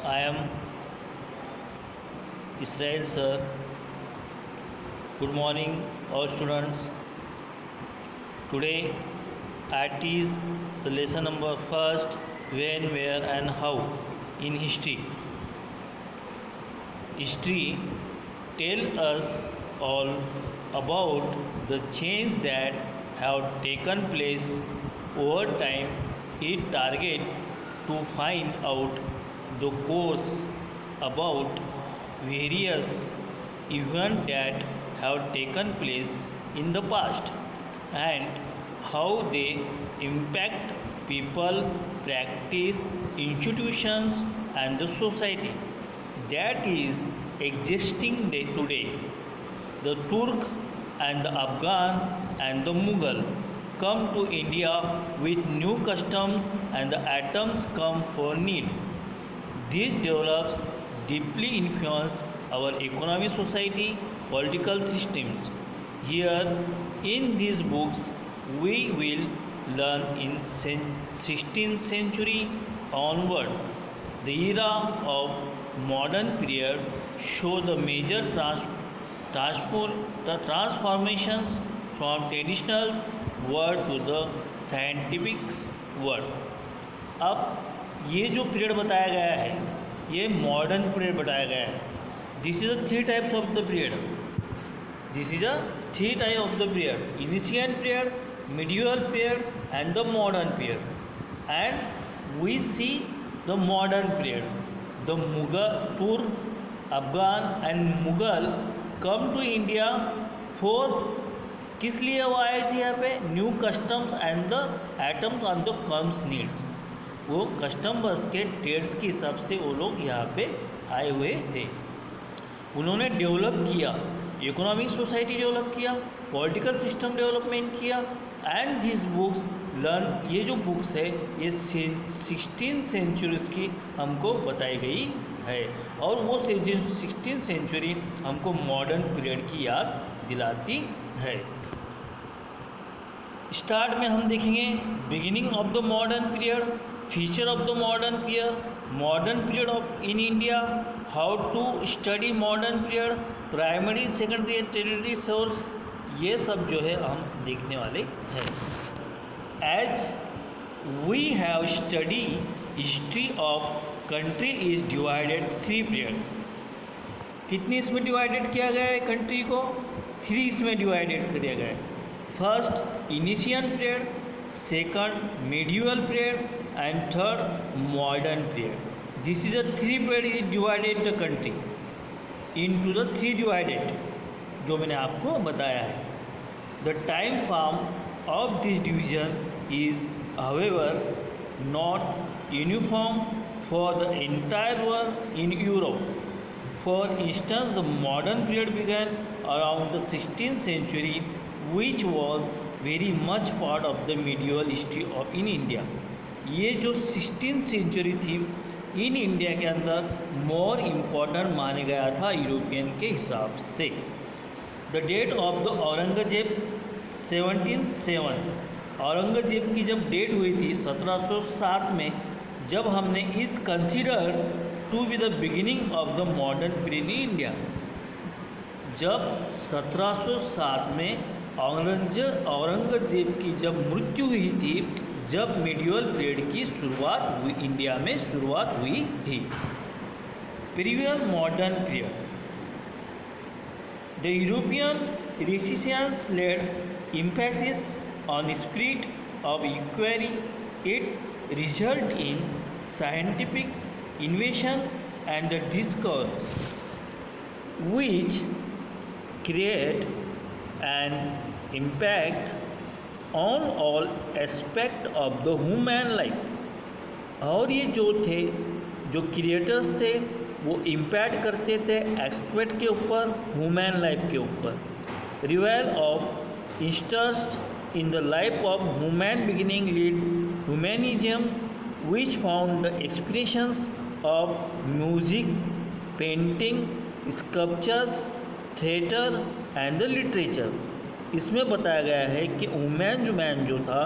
I am Israel sir. Good morning, all students. Today I teach the lesson number first, when, where and how in history. History tell us all about the change that have taken place over time. It target to find out the course about various events that have taken place in the past and how they impact people, practice, institutions and the society that is existing day to day. The Turk and the Afghan and the Mughal come to India with new customs and the atoms come for need. This develops deeply influence our economic, society, political systems. Here in these books we will learn in 16th century onward. The era of modern period show the major transformations from traditional world to the scientific world. अब ये जो period बताया गया है ये modern period बताया गया है। This is a three types of the period. This is a three type of the period: initial period, medieval period and the modern period. And we see the modern period. The Mughal, Turk, Afghan and Mughal come to India for, किस लिए वो आए थे यहाँ पे? New customs and the atoms on the comes needs. वो custom बस के ट्रेड्स के हिसाब से वो लोग यहाँ पे आए हुए थे। उन्होंने डेवलप किया, इकोनॉमिक सोसाइटी डेवलप किया, पॉलिटिकल सिस्टम डेवलपमेंट किया। एंड दिस बुक्स लर्न, ये जो बुक्स है ये 16th सेंचुरीज की हमको बताई गई है और वो 16th सेंचुरी हमको मॉडर्न पीरियड की याद दिलाती है। स्टार्ट में हम देखेंगे beginning of the modern period, feature of the modern period, modern period of in India, how to study modern period, primary secondary territory source, ये सब जो है हम देखने वाले हैं। As we have study history of country is divided three period. कितनी इसमें डिवाइडेड किया गया है कंट्री को? 3 इसमें डिवाइडेड किया गया है। First initial period, second medieval period and third modern period. This is a three period is divided the country into the three divided, जो मैंने आपको बताया है। The time form of this division is however not uniform for the entire world in Europe. For instance, the modern period began around the 16th century, which was very much part of the medieval history of in India. ये जो 16th century थी in India के अंदर more important माने गया था European के हिसाब से। The date of the Aurangzeb 1707, Aurangzeb की जब डेट हुई थी 1707 में, जब हमने इस consider to be the beginning of the modern period in India. जब 1707 में औरंगजेब की जब मृत्यु हुई थी, जब मिडिवल पीरियड की शुरुआत हुई, इंडिया में शुरुआत हुई थी। Previous modern period, the European renaissance led emphasis on spirit of inquiry. It result in scientific innovation and the discourse which create an impact on all aspect of the human life। और ये जो थे, जो creators थे, वो impact करते थे aspect के ऊपर, ह्यूमन लाइफ के ऊपर। Revival of interest in the life of human beginning lead humanisms, which found the expressions of music, painting, sculptures, theater and the literature। इसमें बताया गया है कि ह्यूमन मैन जो था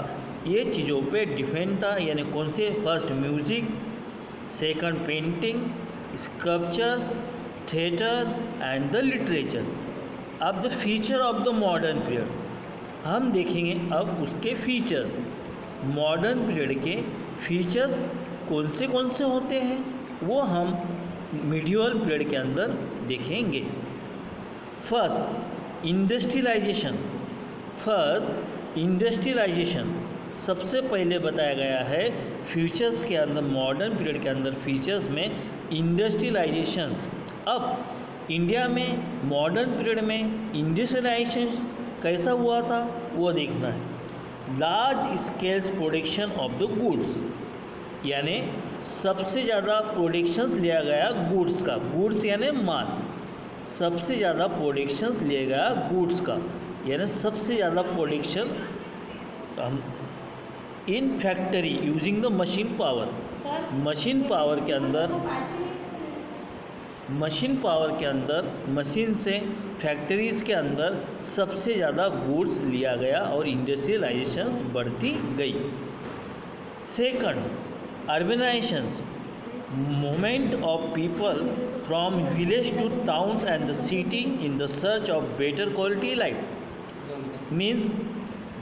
ये चीज़ों पे डिफेंड था, यानी कौन से? First music, second painting, sculptures, theatre and the literature. अब the feature of the modern period, हम देखेंगे अब उसके फीचर्स। मॉडर्न पीरियड के फीचर्स कौन से होते हैं वो हम मिडिवल पीरियड के अंदर देखेंगे। फर्स्ट इंडस्ट्रियलाइजेशन सबसे पहले बताया गया है फीचर्स के अंदर। मॉडर्न पीरियड के अंदर फीचर्स में इंडस्ट्रियलाइजेशंस। अब इंडिया में मॉडर्न पीरियड में इंडस्ट्रियलाइजेशन कैसा हुआ था वो देखना है। Large scales production of the goods, यानी सबसे ज़्यादा प्रोडक्शंस लिया गया गुड्स का। गुड्स यानी माल, सबसे ज़्यादा प्रोडक्शंस लिया गया गुड्स का, यानी सबसे ज़्यादा production in factory using the machine power. Machine power के अंदर मशीन से फैक्ट्रीज़ के अंदर सबसे ज़्यादा गुड्स लिया गया और इंडस्ट्रियलाइजेशंस बढ़ती गई। Second, urbanisations, movement of people from village two towns and the city in the search of better quality life. Means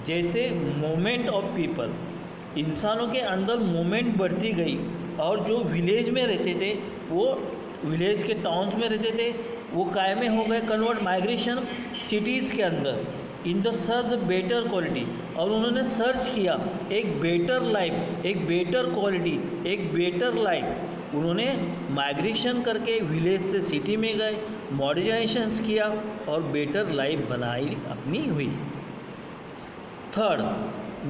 जैसे मूवमेंट ऑफ पीपल, इंसानों के अंदर मूवमेंट बढ़ती गई और जो विलेज में रहते थे वो विलेज के टाउन्स में रहते थे वो काय में हो गए कन्वर्ट, माइग्रेशन सिटीज़ के अंदर in the search better quality. और उन्होंने सर्च किया एक बेटर लाइफ, एक बेटर क्वालिटी, एक बेटर लाइफ। उन्होंने माइग्रेशन करके विलेज से सिटी में गए, मॉडर्नाइजेशन किया और बेटर लाइफ बनाई अपनी हुई। Third,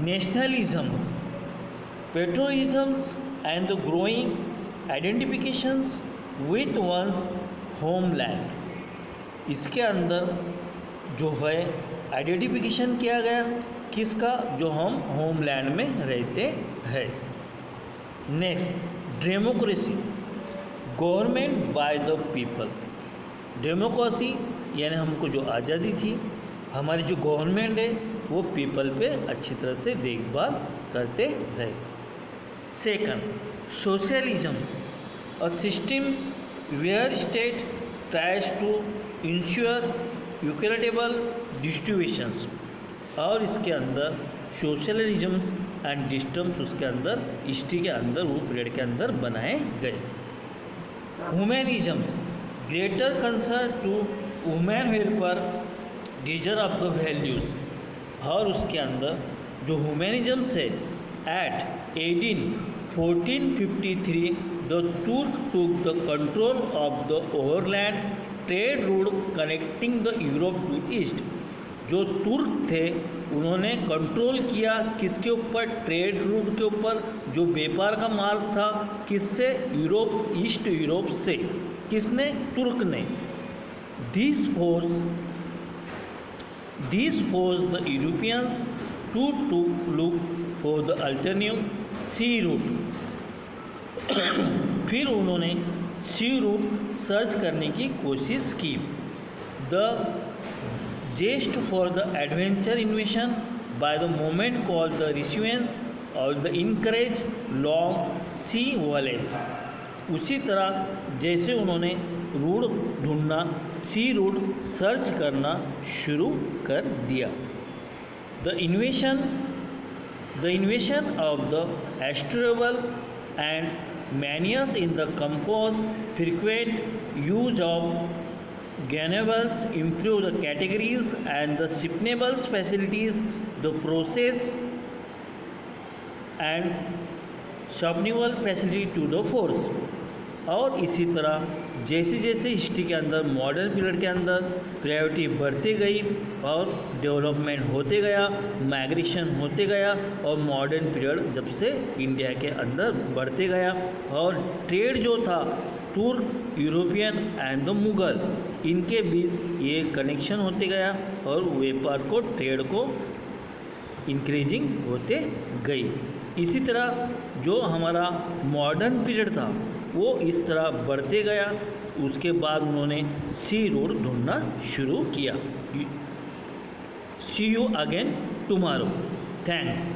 nationalisms, patriotisms and the growing identifications with one's homeland. इसके अंदर जो है आइडेंटिफिकेशन किया गया किसका, जो हम होमलैंड में रहते हैं। Next, democracy, government by the people. Democracy यानी हमको जो आज़ादी थी, हमारी जो गवर्नमेंट है वो पीपल पे अच्छी तरह से देखभाल करते रहे। Second, socialisms, a systems where state tries to ensure equitable distributions। और इसके अंदर सोशलिज्म्स एंड डिस्टम्स उसके अंदर हिस्ट्री के अंदर वो पीरियड के अंदर बनाए गए। Humanisms, greater concern to women welfare, desire of the values. और उसके अंदर जो ह्यूमैनिज्म्स है at 1453 the Turk took the control of the overland trade route connecting the Europe to East। जो तुर्क थे उन्होंने कंट्रोल किया किसके ऊपर, ट्रेड रूट के ऊपर, जो व्यापार का मार्ग था किससे, यूरोप, ईस्ट यूरोप से। किसने, तुर्क ने। This forces the Europeans to look for the alternative sea route. फिर उन्होंने सी रूट सर्च करने की कोशिश की। The zest for the adventure invention by the moment called the Renaissance और the encourage long sea voyage. उसी तरह जैसे उन्होंने रूट ढूंढना, सी रूट सर्च करना शुरू कर दिया। The invention of the astrolabe and manias in the compose, frequent use of gainables, improve the categories and the shipnables facilities, the process and shipnable facility to the force। और इसी तरह जैसे जैसे history के अंदर मॉडर्न पीरियड के अंदर priority बढ़ती गई और डेवलपमेंट होते गया, माइग्रेशन होते गया और मॉडर्न पीरियड जब से इंडिया के अंदर बढ़ते गया और ट्रेड जो था तुर्क, यूरोपियन एंड द मुग़ल, इनके बीच ये कनेक्शन होते गया और व्यापार को, ट्रेड को इंक्रीजिंग होते गई। इसी तरह जो हमारा मॉडर्न पीरियड था वो इस तरह बढ़ते गया। उसके बाद उन्होंने सी रूट ढूंढना शुरू किया। सी यू अगेन टुमारो। थैंक्स।